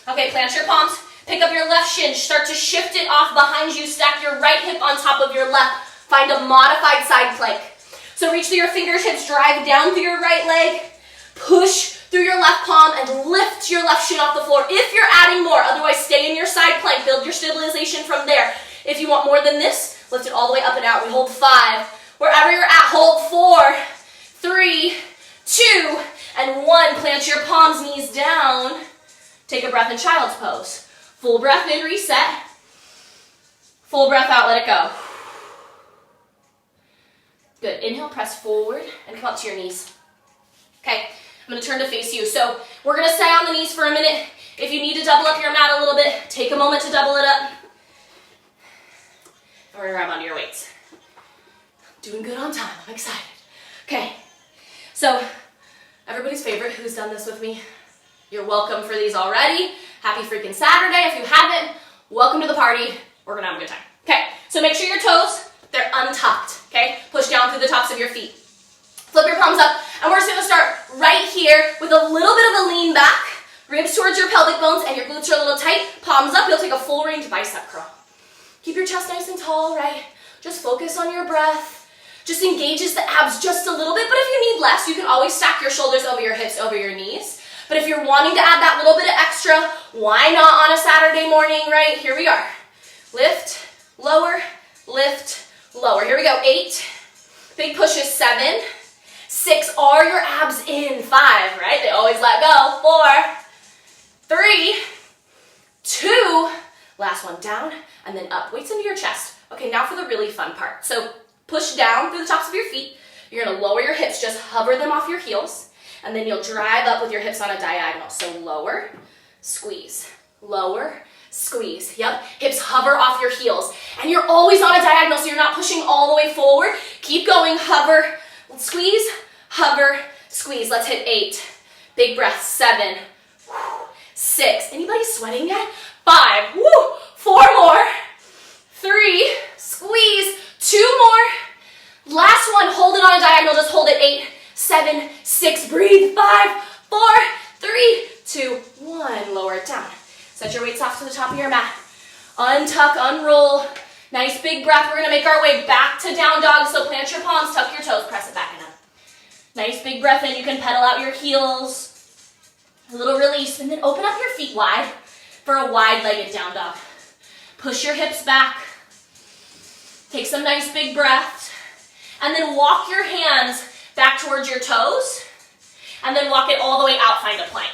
Okay, plant your palms. Pick up your left shin. Start to shift it off behind you. Stack your right hip on top of your left. Find a modified side plank. So reach through your fingertips, drive down through your right leg. Push through your left palm and lift your left shin off the floor if you're adding more. Otherwise, stay in your side plank. Build your stabilization from there. If you want more than this, lift it all the way up and out. We hold 5. Wherever you're at, hold 4, 3, 2, and 1. Plant your palms, knees down. Take a breath in child's pose. Full breath in, reset. Full breath out, let it go. Good. Inhale, press forward and come up to your knees. Okay, I'm going to turn to face you. So we're going to stay on the knees for a minute. If you need to double up your mat a little bit, take a moment to double it up. And we're going to grab onto your weights. Doing good on time. I'm excited. Okay, so everybody's favorite, who's done this with me? You're welcome for these already. Happy freaking Saturday. If you haven't, welcome to the party. We're going to have a good time. Okay, so make sure your toes, they're untucked. Okay, push down through the tops of your feet. Flip your palms up, and we're just gonna start right here with a little bit of a lean back, ribs towards your pelvic bones, and your glutes are a little tight. Palms up, you'll take a full range bicep curl. Keep your chest nice and tall, right? Just focus on your breath. Just engages the abs just a little bit, but if you need less, you can always stack your shoulders over your hips, over your knees. But if you're wanting to add that little bit of extra, why not on a Saturday morning, right? Here we are. Lift, lower, lift, lower. Here we go. 8. Big pushes. 7. 6. Are your abs in? 5, right? They always let go. 4. 3. 2. Last one. Down and then up. Weights into your chest. Okay, now for the really fun part. So push down through the tops of your feet. You're going to lower your hips. Just hover them off your heels. And then you'll drive up with your hips on a diagonal. So lower, squeeze. Lower, squeeze. Yep. Hips hover off your heels. And you're always on a diagonal, so you're not pushing all the way forward. Keep going. Hover, squeeze, hover, squeeze. Let's hit 8. Big breath. 7. 6. Anybody sweating yet? 5. Woo. 4 more. 3. Squeeze. 2 more. Last one. Hold it on a diagonal. Just hold it. 8, 7, 6. Breathe. 5, 4, 3, 2, 1. Lower it down. Set your weights off to the top of your mat. Untuck, unroll. Nice big breath. We're going to make our way back to down dog. So plant your palms, tuck your toes, press it back and up. Nice big breath in. You can pedal out your heels. A little release. And then open up your feet wide for a wide-legged down dog. Push your hips back. Take some nice big breaths. And then walk your hands back towards your toes. And then walk it all the way out. Find a plank.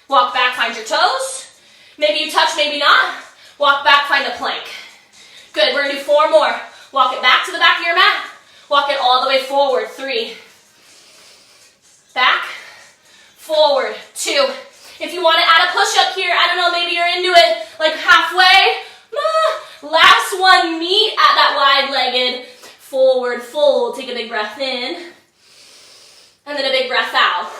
Walk back, find your toes. Maybe you touch, maybe not. Walk back, find a plank. Good, we're gonna do 4 more. Walk it back to the back of your mat. Walk it all the way forward. 3. Back, forward. 2. If you wanna add a push-up here, I don't know, maybe you're into it, like halfway. Last one, meet at that wide-legged forward fold. Take a big breath in. And then a big breath out.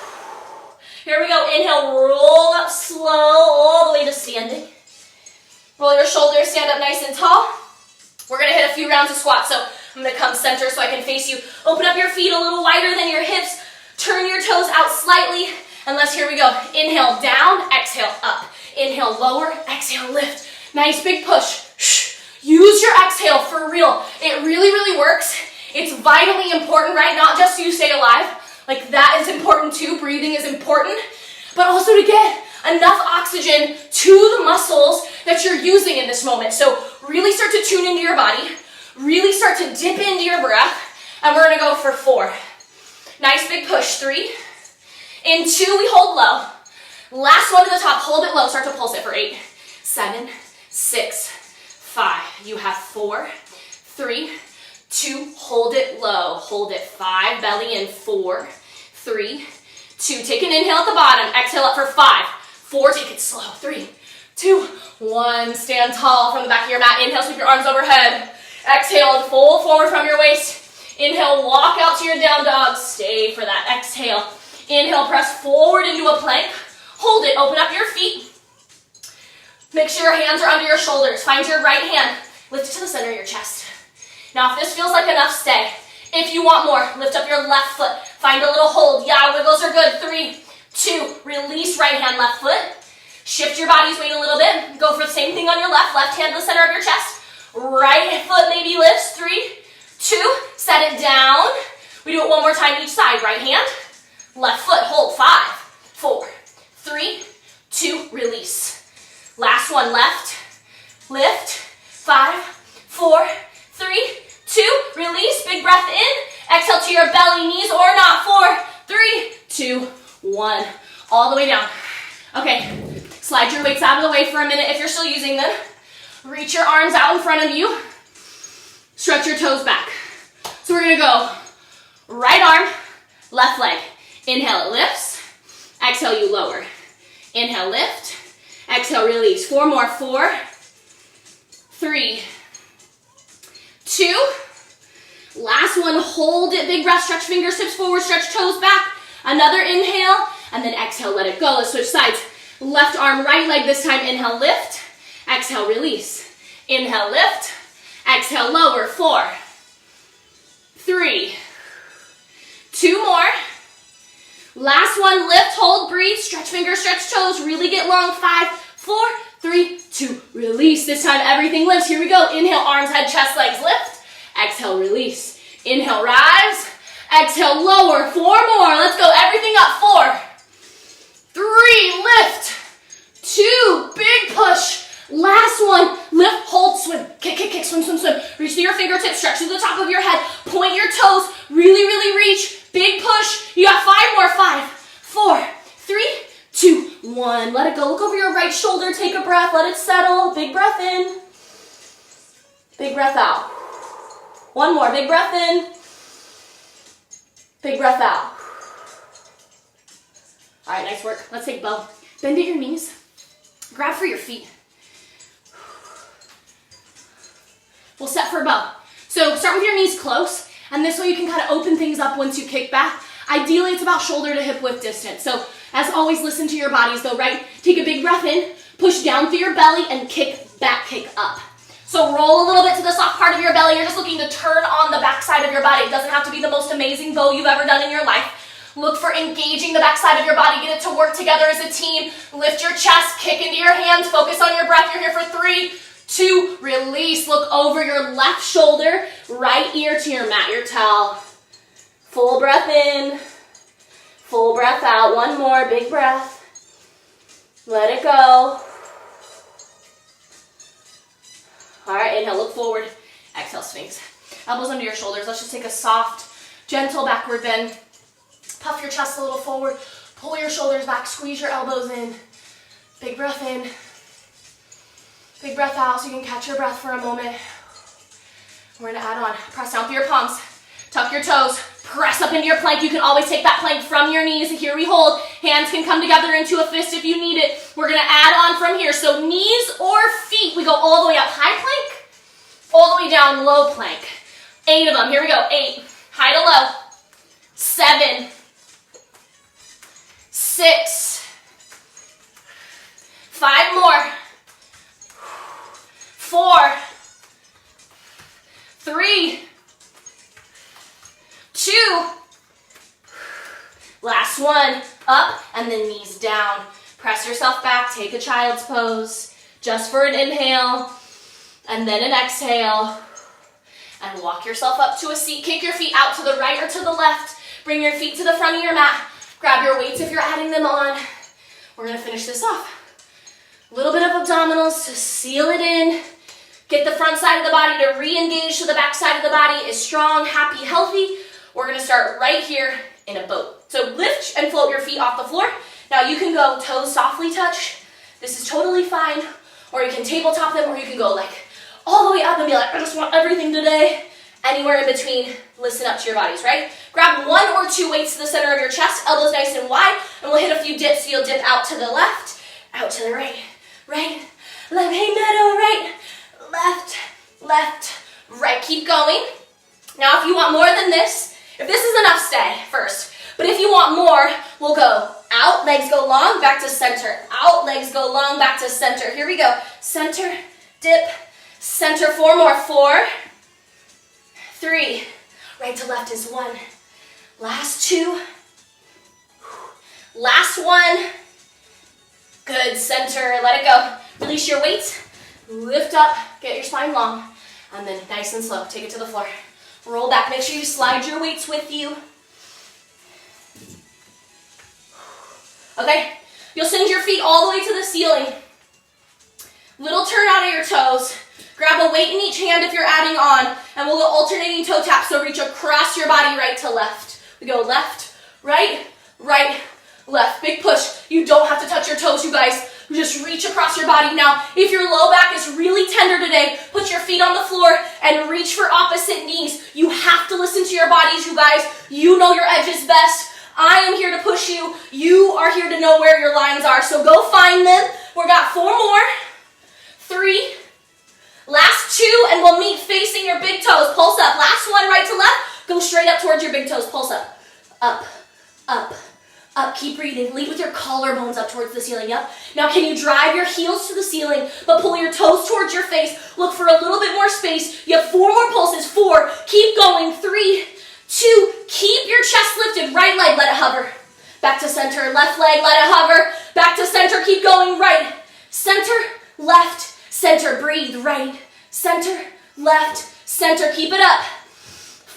Here we go. Inhale, roll up slow all the way to standing. Roll your shoulders, stand up nice and tall. We're going to hit a few rounds of squats. So I'm going to come center so I can face you. Open up your feet a little wider than your hips. Turn your toes out slightly. And here we go. Inhale, down. Exhale, up. Inhale, lower. Exhale, lift. Nice big push. Use your exhale for real. It really, really works. It's vitally important, right? Not just so you stay alive. Like that is important too. Breathing is important. But also to get enough oxygen to the muscles that you're using in this moment. So really start to tune into your body. Really start to dip into your breath. And we're going to go for 4. Nice big push. 3. In 2, we hold low. Last one to the top. Hold it low. Start to pulse it for 8, 7, 6, 5. You have 4, 3, 2, hold it low, hold it, 5, belly in, 4, 3, 2, take an inhale at the bottom, exhale up for 5, 4, take it slow, 3, 2, 1, stand tall from the back of your mat, inhale, sweep your arms overhead, exhale, fold forward from your waist, inhale, walk out to your down dog, stay for that, exhale, inhale, press forward into a plank, hold it, open up your feet, make sure your hands are under your shoulders, find your right hand, lift it to the center of your chest. Now if this feels like enough, stay. If you want more, lift up your left foot, find a little hold, yeah, wiggles are good, 3, 2, release right hand, left foot, shift your body's weight a little bit, go for the same thing on your left hand to the center of your chest, right foot maybe lifts, 3, 2, set it down, we do it one more time each side, right hand, left foot, hold, 5, 4, 3, 2, release, last one, left, lift, 5, 4, 3, 2, release, big breath in, exhale to your belly, knees or not, 4, 3, 2, 1, all the way down. Okay, slide your weights out of the way for a minute if you're still using them. Reach your arms out in front of you. Stretch your toes back. So we're gonna go right arm, left leg. Inhale, it lifts. Exhale, you lower. Inhale, lift. Exhale, release. 4 more, 4, 3, 2, last one, hold it, big breath, stretch fingertips forward, stretch toes back, another inhale, and then exhale, let it go. Let's switch sides. Left arm, right leg this time, inhale, lift, exhale, release. Inhale, lift, exhale, lower, 4, 3, 2 more. Last one, lift, hold, breathe, stretch fingers, stretch toes, really get long, 5, 4, 3, 2, release. This time everything lifts. Here we go. Inhale, arms, head, chest, legs lift. Exhale, release. Inhale, rise. Exhale, lower. 4 more. Let's go. Everything up. 4, 3, lift. 2, big push. Last one, lift, hold, swim. Kick, kick, kick, swim, swim, swim. Reach through your fingertips, stretch to the top of your head. Point your toes. Really, really reach. Big push. You got 5 more. 5, 4, 3, 2, 1. Let it go. Look over your right shoulder. Take a breath. Let it settle. Big breath in. Big breath out. 1 more. Big breath in. Big breath out. All right, nice work. Let's take bow. Bend at your knees. Grab for your feet. We'll set for a bow. So start with your knees close, and this way you can kind of open things up once you kick back. Ideally, it's about shoulder to hip width distance. So as always, listen to your bodies though, right? Take a big breath in, push down through your belly, and kick back, kick up. So roll a little bit to the soft part of your belly. You're just looking to turn on the back side of your body. It doesn't have to be the most amazing bow you've ever done in your life. Look for engaging the back side of your body. Get it to work together as a team. Lift your chest, kick into your hands, focus on your breath. You're here for 3, 2, release. Look over your left shoulder, right ear to your mat, your towel. Full breath in, full breath out. 1 more, big breath. Let it go. All right, inhale, look forward. Exhale, Sphinx. Elbows under your shoulders. Let's just take a soft, gentle backward bend. Puff your chest a little forward. Pull your shoulders back. Squeeze your elbows in. Big breath in. Big breath out so you can catch your breath for a moment. We're going to add on. Press down through your palms. Tuck your toes. Press up into your plank. You can always take that plank from your knees. Here we hold. Hands can come together into a fist if you need it. We're going to add on from here. So knees or feet. We go all the way up. High plank. All the way down. Low plank. 8 of them. Here we go. 8. High to low. 7. 6. 5 more. 4. 3. 2. Last one. Up and then knees down. Press yourself back. Take a child's pose. Just for an inhale. And then an exhale. And walk yourself up to a seat. Kick your feet out to the right or to the left. Bring your feet to the front of your mat. Grab your weights if you're adding them on. We're going to finish this off. A little bit of abdominals to seal it in. Get the front side of the body to re-engage so the back side of the body is strong, happy, healthy. We're going to start right here in a boat. So lift and float your feet off the floor. Now you can go toes softly touch. This is totally fine. Or you can tabletop them, or you can go like all the way up and be like, I just want everything today. anywhere in between, listen up to your bodies, right? Grab 1 or 2 weights to the center of your chest, elbows nice and wide, and we'll hit a few dips. So you'll dip out to the left, out to the right, right, left, hey meadow, right, left, left, right. Keep going. Now if you want more than this, if this is enough, stay first. But if you want more, we'll go out, legs go long, back to center. Out, legs go long, back to center. Here we go. Center, dip, center. 4 more. 4, 3, right to left is 1. Last 2. Last 1. Good, center, let it go. Release your weight, lift up, get your spine long, and then nice and slow, take it to the floor. Roll back, make sure you slide your weights with you. Okay, you'll send your feet all the way to the ceiling. Little turn out of your toes. Grab a weight in each hand if you're adding on, and we'll go alternating toe taps, so reach across your body right to left. We go left, right, right, left. Big push. You don't have to touch your toes, you guys. Just reach across your body. Now, if your low back is really tender today, put your feet on the floor and reach for opposite knees. You have to listen to your bodies, you guys. You know your edges best. I am here to push you. You are here to know where your lines are. So go find them. We've got 4 more. 3. Last 2, and we'll meet facing your big toes. Pulse up. Last 1, right to left. Go straight up towards your big toes. Pulse up. Up, up, up. Keep breathing. Lead with your collarbones up towards the ceiling. Yep. Now, can you drive your heels to the ceiling, but pull your toes towards your face? Look for a little bit more space. You have 4 more pulses. 4. Keep going. 3, 2. Keep your chest lifted. Right leg, let it hover. Back to center. Left leg, let it hover. Back to center. Keep going. Right. Center, left, center. Breathe. Right. Center, left, center. Keep it up.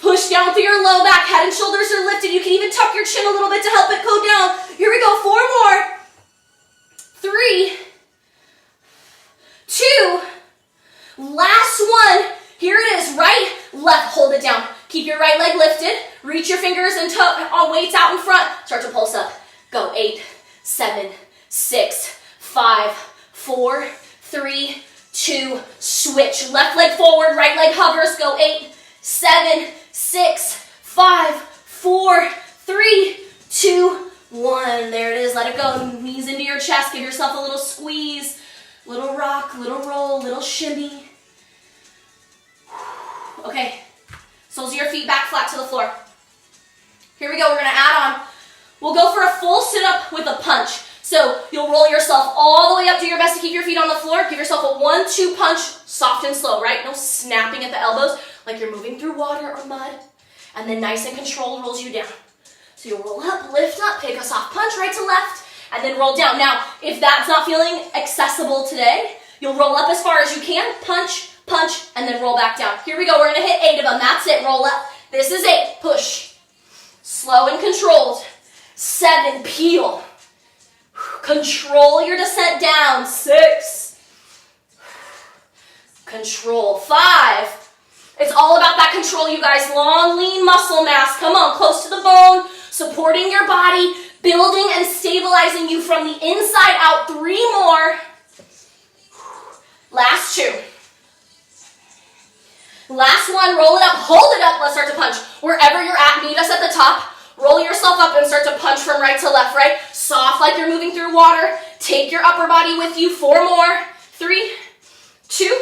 Push down through your low back. Head and shoulders are lifted. You can even tuck your chin a little bit to help it go down. Here we go. 4 more. 3, 2. Last 1. Here it is. Right, left. Hold it down. Keep your right leg lifted. Reach your fingers and weights out in front. Start to pulse up. Go. 8, 7, 6, 5, 4, 3, 2. Switch. Left leg forward. Right leg hovers. Go. 8, 7, 6, 5, 4, 3, 2, 1. There it is. Let it go. Knees into your chest. Give yourself a little squeeze. Little rock, little roll, little shimmy. Okay. Soles of your feet back flat to the floor. Here we go. We're going to add on. We'll go for a full sit-up with a punch. So you'll roll yourself all the way up. Do your best to keep your feet on the floor. Give yourself a 1-2 punch, soft and slow, right? No snapping at the elbows like you're moving through water or mud. And then nice and controlled rolls you down. So you'll roll up, lift up, pick a soft punch right to left, and then roll down. Now, if that's not feeling accessible today, you'll roll up as far as you can, punch, punch, and then roll back down. Here we go. We're going to hit 8 of them. That's it. Roll up. This is 8. Push. Slow and controlled. 7. Peel. Control your descent down. 6. Control. 5. It's all about that control, you guys. Long, lean muscle mass. Come on, close to the bone. Supporting your body. Building and stabilizing you from the inside out. 3 more. Last 2. Last 1. Roll it up. Hold it up. Let's start to punch. Wherever you're at, meet us at the top. Roll yourself up and start to punch from right to left, right? Soft like you're moving through water. Take your upper body with you. 4 more. 3, 2.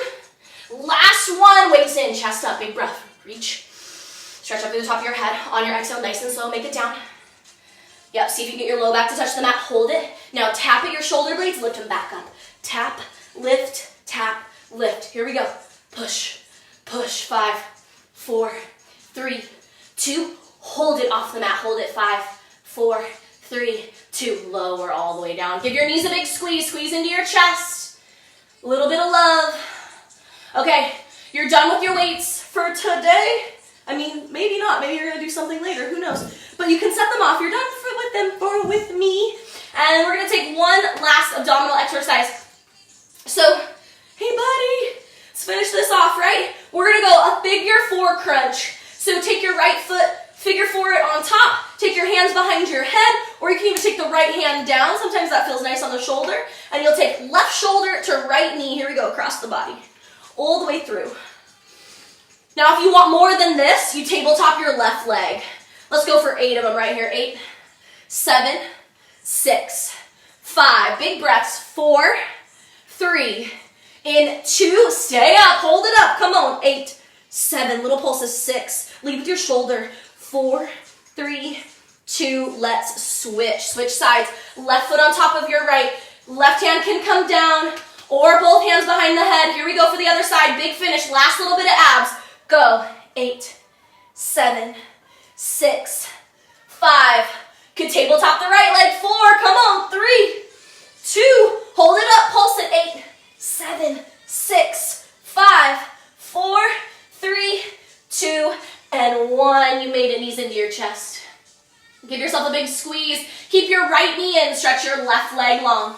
Last 1. Weights in. Chest up. Big breath. Reach. Stretch up through the top of your head. On your exhale, nice and slow. Make it down. Yep. See if you can get your low back to touch the mat. Hold it. Now tap at your shoulder blades. Lift them back up. Tap. Lift. Tap. Lift. Here we go. Push. Push. 5, 4, 3, 2. Hold it off the mat. Hold it. 5, 4, 3, 2. Lower all the way down. Give your knees a big squeeze. Squeeze into your chest. A little bit of love. Okay, you're done with your weights for today. I mean, maybe not. Maybe you're going to do something later. Who knows? But you can set them off. You're done with me. And we're going to take one last abdominal exercise. So, hey, buddy, let's finish this off, right? We're going to go a figure 4 crunch. So take your right foot, figure 4 it on top. Take your hands behind your head, or you can even take the right hand down. Sometimes that feels nice on the shoulder. And you'll take left shoulder to right knee. Here we go, across the body. All the way through. Now if you want more than this, you tabletop your left leg. Let's go for 8 of them right here. 8, 7, 6, 5. Big breaths. 4, 3, in 2. Stay up. Hold it up. Come on. 8, 7. Little pulses. 6. Lead with your shoulder. 4, 3, 2. Let's switch. Switch sides. Left foot on top of your right. Left hand can come down or both hands behind the head. Here we go for the other side. Big finish. Last little bit of abs. Go. 8, 7, 6, 5. Could tabletop the right leg. 4. Come on. 3, 2. Hold it up. Pulse it. 8, 7, 6, 5, 4, 3, 2, and 1. You made it. Knees into your chest. Give yourself a big squeeze. Keep your right knee in. Stretch your left leg long.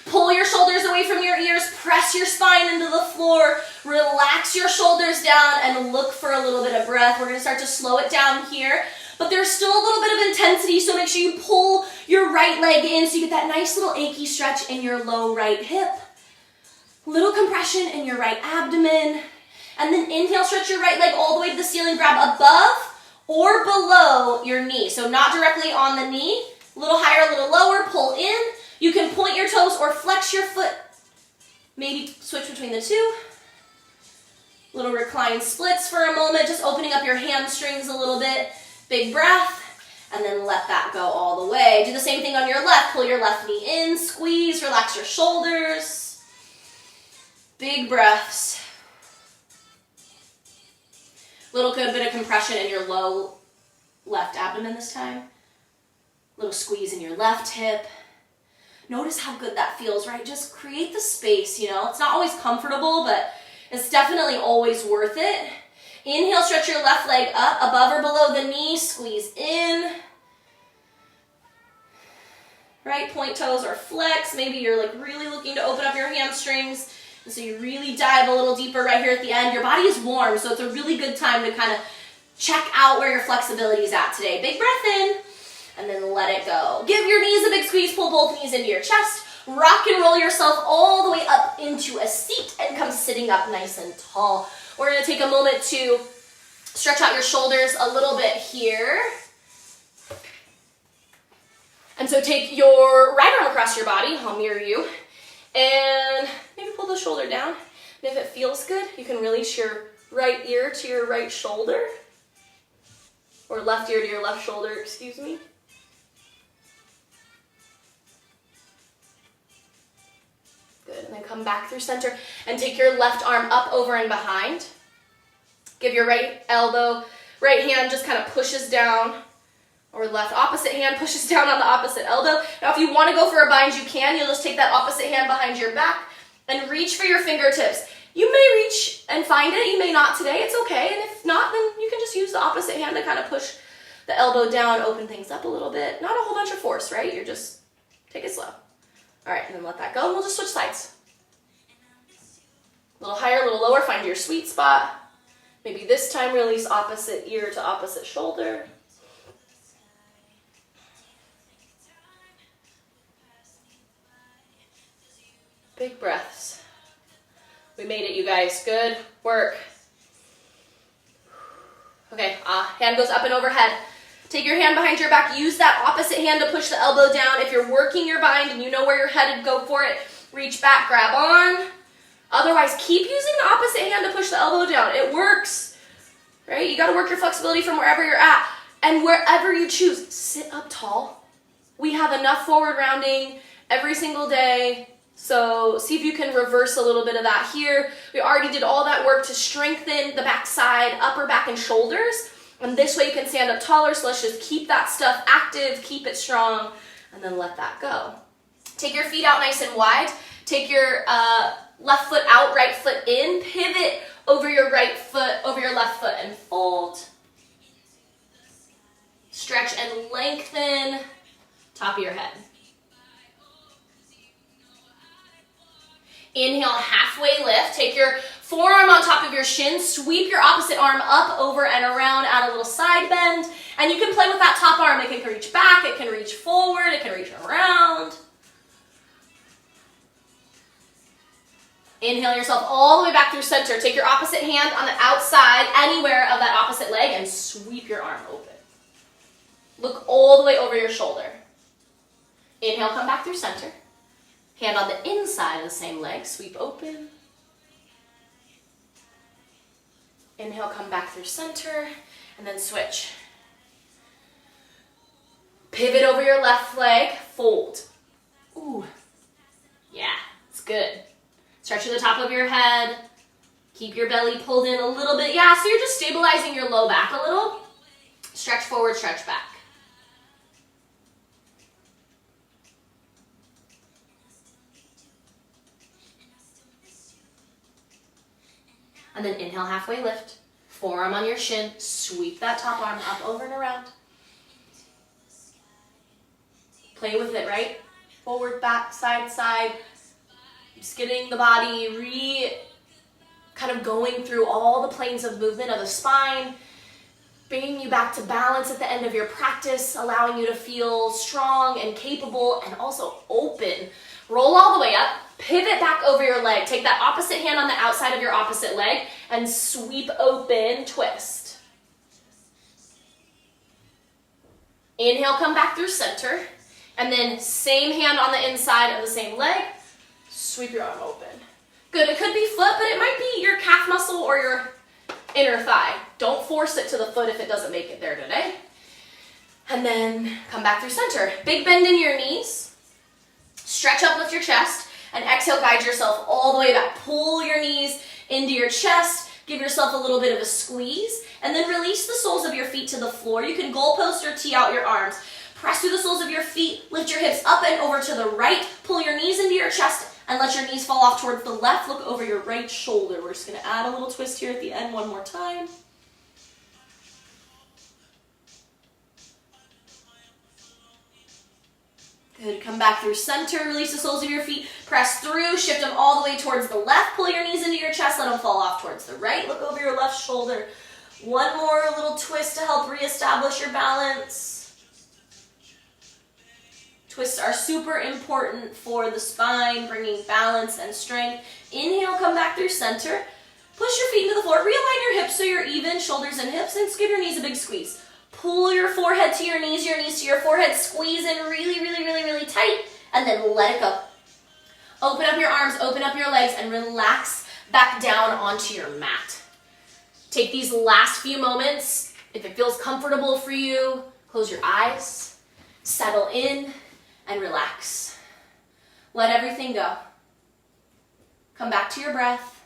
Pull your shoulders away from your ears. Press your spine into the floor. Relax your shoulders down and look for a little bit of breath. We're going to start to slow it down here. But there's still a little bit of intensity, so make sure you pull your right leg in so you get that nice little achy stretch in your low right hip. Little compression in your right abdomen. And then inhale, stretch your right leg all the way to the ceiling. Grab above or below your knee. So not directly on the knee. A little higher, a little lower. Pull in. You can point your toes or flex your foot. Maybe switch between the two. Little recline splits for a moment. Just opening up your hamstrings a little bit. Big breath. And then let that go all the way. Do the same thing on your left. Pull your left knee in. Squeeze. Relax your shoulders. Big breaths. Little good bit of compression in your low left abdomen this time. Little squeeze in your left hip. Notice how good that feels, right? Just create the space, you know. It's not always comfortable, but it's definitely always worth it. Inhale, stretch your left leg up, above or below the knee. Squeeze in. Right, point toes or flex. Maybe you're like really looking to open up your hamstrings. And so you really dive a little deeper right here at the end. Your body is warm, so it's a really good time to kind of check out where your flexibility is at today. Big breath in, and then let it go. Give your knees a big squeeze. Pull both knees into your chest. Rock and roll yourself all the way up into a seat and come sitting up nice and tall. We're going to take a moment to stretch out your shoulders a little bit here. And so take your right arm across your body. I'll mirror you. And maybe pull the shoulder down. And if it feels good, you can release your right ear to your right shoulder. Or left ear to your left shoulder, excuse me. Good, and then come back through center and take your left arm up, over, and behind. Give your right elbow, right hand just kind of pushes down, or left opposite hand pushes down on the opposite elbow. Now if you want to go for a bind, you can. You'll just take that opposite hand behind your back and reach for your fingertips. You may reach and find it, you may not today, it's okay. And if not, then you can just use the opposite hand to kind of push the elbow down, open things up a little bit. Not a whole bunch of force, right? You're just, take it slow. All right, and then let that go, and we'll just switch sides. A little higher, a little lower, find your sweet spot. Maybe this time release opposite ear to opposite shoulder. Big breaths. We made it, you guys. Good work. Okay, hand goes up and overhead. Take your hand behind your back. Use that opposite hand to push the elbow down. If you're working your bind and you know where you're headed, go for it. Reach back, grab on. Otherwise, keep using the opposite hand to push the elbow down. It works, right? You got to work your flexibility from wherever you're at. And wherever you choose, sit up tall. We have enough forward rounding every single day. So see if you can reverse a little bit of that here. We already did all that work to strengthen the back side, upper back, and shoulders. And this way you can stand up taller. So let's just keep that stuff active, keep it strong, and then let that go. Take your feet out nice and wide. Take your left foot out, right foot in. Pivot over your right foot, over your left foot, and fold. Stretch and lengthen. Top of your head. Inhale, halfway lift. Take your forearm on top of your shin. Sweep your opposite arm up, over, and around. Add a little side bend. And you can play with that top arm. It can reach back. It can reach forward. It can reach around. Inhale yourself all the way back through center. Take your opposite hand on the outside, anywhere of that opposite leg, and sweep your arm open. Look all the way over your shoulder. Inhale, come back through center. Hand on the inside of the same leg, sweep open. Inhale, come back through center, and then switch. Pivot over your left leg, fold. Ooh, yeah, it's good. Stretch to the top of your head. Keep your belly pulled in a little bit. Yeah, so you're just stabilizing your low back a little. Stretch forward, stretch back. And then inhale, halfway lift. Forearm on your shin. Sweep that top arm up, over, and around. Play with it, right? Forward, back, side, side. Just getting the body kind of going through all the planes of movement of the spine, bringing you back to balance at the end of your practice, allowing you to feel strong and capable and also open. Roll all the way up, pivot back over your leg. Take that opposite hand on the outside of your opposite leg and sweep open, twist. Inhale, come back through center. And then same hand on the inside of the same leg. Sweep your arm open. Good, it could be foot, but it might be your calf muscle or your inner thigh. Don't force it to the foot if it doesn't make it there today. And then come back through center. Big bend in your knees. Stretch up, lift your chest, and exhale, guide yourself all the way back. Pull your knees into your chest. Give yourself a little bit of a squeeze, and then release the soles of your feet to the floor. You can goalpost or tee out your arms. Press through the soles of your feet, lift your hips up and over to the right, pull your knees into your chest, and let your knees fall off towards the left. Look over your right shoulder. We're just gonna add a little twist here at the end one more time. Good, come back through center, release the soles of your feet, press through, shift them all the way towards the left, pull your knees into your chest, let them fall off towards the right, look over your left shoulder. One more little twist to help reestablish your balance. Twists are super important for the spine, bringing balance and strength. Inhale, come back through center. Push your feet into the floor, realign your hips so you're even, shoulders and hips, and give your knees a big squeeze. Pull your forehead to your knees to your forehead, squeeze in really, really, really, really tight, and then let it go. Open up your arms, open up your legs, and relax back down onto your mat. Take these last few moments. If it feels comfortable for you, close your eyes, settle in, and relax. Let everything go. Come back to your breath.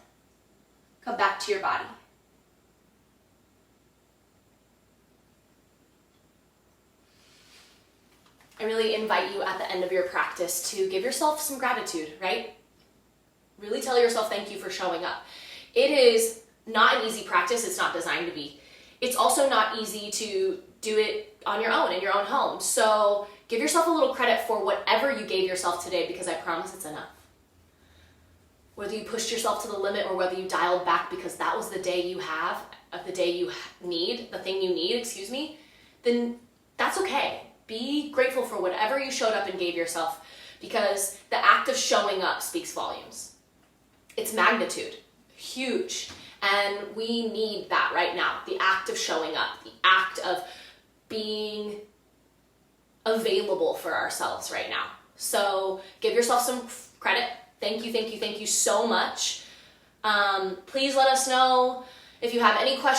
Come back to your body. I really invite you at the end of your practice to give yourself some gratitude, right? Really tell yourself thank you for showing up. It is not an easy practice. It's not designed to be. It's also not easy to do it on your own, in your own home. So give yourself a little credit for whatever you gave yourself today, because I promise it's enough. Whether you pushed yourself to the limit or whether you dialed back because that was the day you have, the day you need, the thing you need, then that's okay. Be grateful for whatever you showed up and gave yourself, because the act of showing up speaks volumes. It's magnitude, huge. And we need that right now. The act of showing up, the act of being available for ourselves right now. So give yourself some credit. Thank you so much. Please let us know if you have any questions.